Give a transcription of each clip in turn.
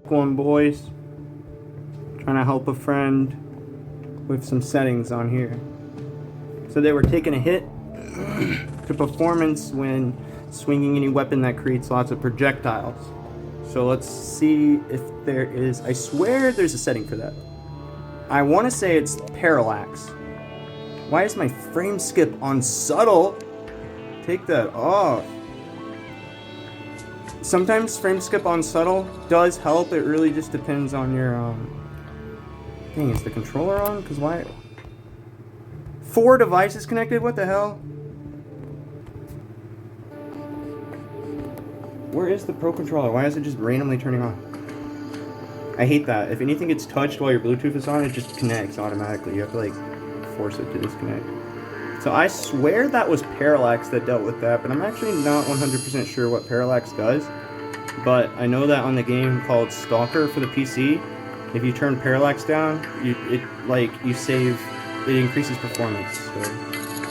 Going, boys. Trying to help a friend with some settings on here. So they were taking a hit to performance when swinging any weapon that creates lots of projectiles. So let's see if there is... I swear there's a setting for that. I want to say it's parallax. Why is my frame skip on subtle? Take that off. Sometimes frame skip on subtle does help. It really just depends on your... Dang, is the controller on? Because why... 4 devices connected? What the hell? Where is the Pro Controller? Why is it just randomly turning on? I hate that. If anything gets touched while your Bluetooth is on, it just connects automatically. You have to, like, force it to disconnect. So I swear that was parallax that dealt with that, but I'm actually not 100% sure what parallax does. But I know that on the game called Stalker for the PC, if you turn parallax down, you save, it increases performance. So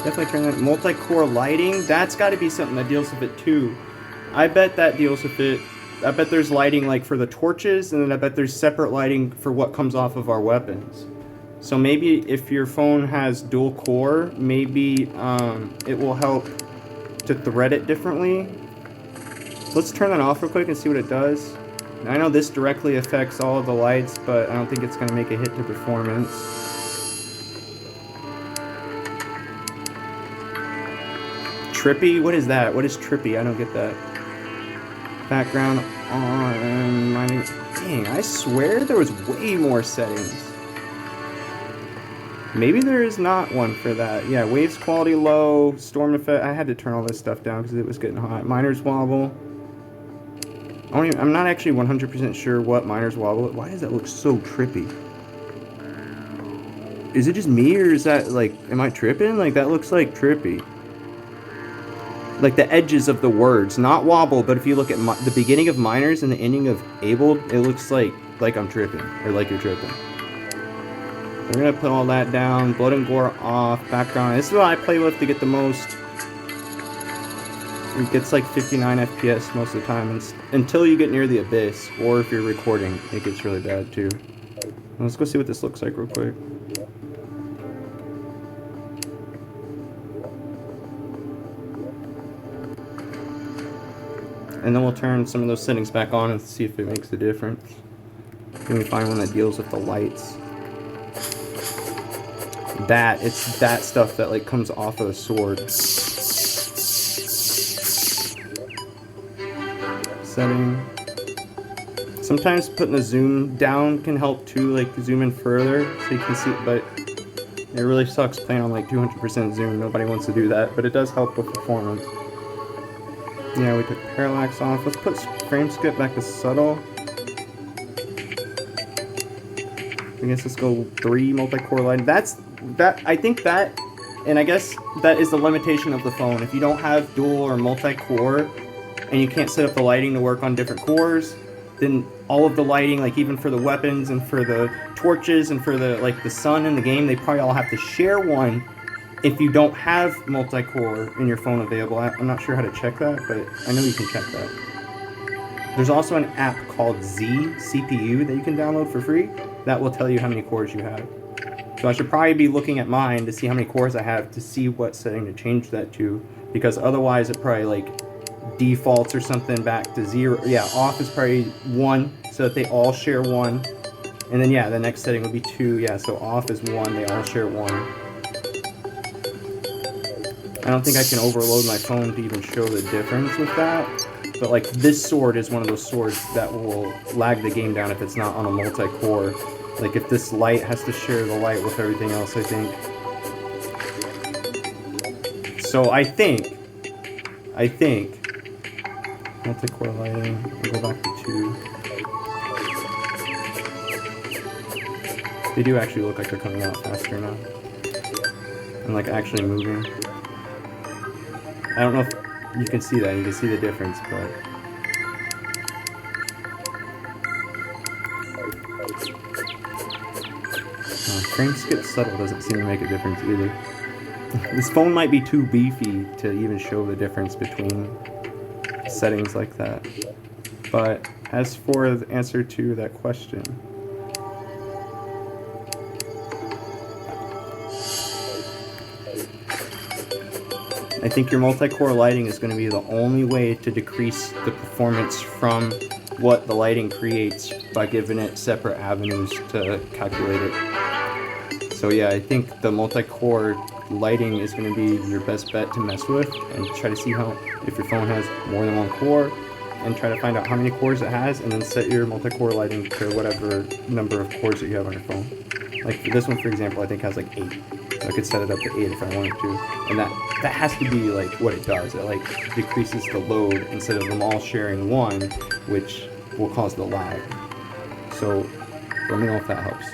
definitely turn that. Multi-core lighting, that's got to be something that deals with it too. I bet that deals with it. I bet there's lighting like for the torches, and then I bet there's separate lighting for what comes off of our weapons. So maybe if your phone has dual core, maybe it will help to thread it differently. Let's turn that off real quick and see what it does. Now, I know this directly affects all of the lights, but I don't think it's going to make a hit to performance. Trippy? What is that? What is trippy? I don't get that. Background on... Dang, I swear there was way more settings. Maybe there is not one for that. Yeah, waves quality low, storm effect. I had to turn all this stuff down because it was getting hot. Miners wobble. I'm not actually 100% sure what miners wobble. Why does that look so trippy? Is it just me, or is that, like, am I tripping? Like, that looks like trippy. Like the edges of the words, not wobble, but if you look at the beginning of miners and the ending of abled, it looks like I'm tripping, or like you're tripping. We're gonna put all that down. Blood and gore off. Background. This is what I play with to get the most. It gets like 59 FPS most of the time, until you get near the abyss, or if you're recording, it gets really bad too. Let's go see what this looks like real quick. And then we'll turn some of those settings back on and see if it makes a difference. Then we find one that deals with the lights. It's that stuff that like comes off of the sword. Setting. Sometimes putting the zoom down can help too, like zoom in further so you can see, but it really sucks playing on like 200% zoom. Nobody wants to do that, but it does help with performance. Yeah, we took parallax off. Let's put frame skip back to subtle. I guess let's go 3 multi-core lighting. I think that, and I guess that is the limitation of the phone. If you don't have dual or multi-core, and you can't set up the lighting to work on different cores, then all of the lighting, like even for the weapons and for the torches and for the the sun in the game, they probably all have to share one. If you don't have multi-core in your phone available, I'm not sure how to check that, but I know you can check that. There's also an app called CPU that you can download for free that will tell you how many cores you have. So I should probably be looking at mine to see how many cores I have to see what setting to change that to, because otherwise it probably like defaults or something back to 0. Yeah, off is probably 1, so that they all share 1. And then yeah, the next setting would be 2. Yeah, so off is 1, they all share 1. I don't think I can overload my phone to even show the difference with that. But like this sword is one of those swords that will lag the game down if it's not on a multi-core. Like if this light has to share the light with everything else, I think. So I think multi-core lighting, we'll go back to 2. They do actually look like they're coming out faster now. And like actually moving. I don't know if you can see that, you can see the difference, but... frame skip subtle doesn't seem to make a difference either. This phone might be too beefy to even show the difference between settings like that. But As for the answer to that question, I think your multi-core lighting is going to be the only way to decrease the performance from what the lighting creates by giving it separate avenues to calculate it. So yeah, I think the multi-core lighting is going to be your best bet to mess with, and try to see how, if your phone has more than one core, and try to find out how many cores it has, and then set your multi-core lighting to whatever number of cores that you have on your phone. Like this one, for example, I think has like 8. So I could set it up to 8 if I wanted to. And that has to be like what it does. It like decreases the load instead of them all sharing one, which will cause the lag. So let me know if that helps.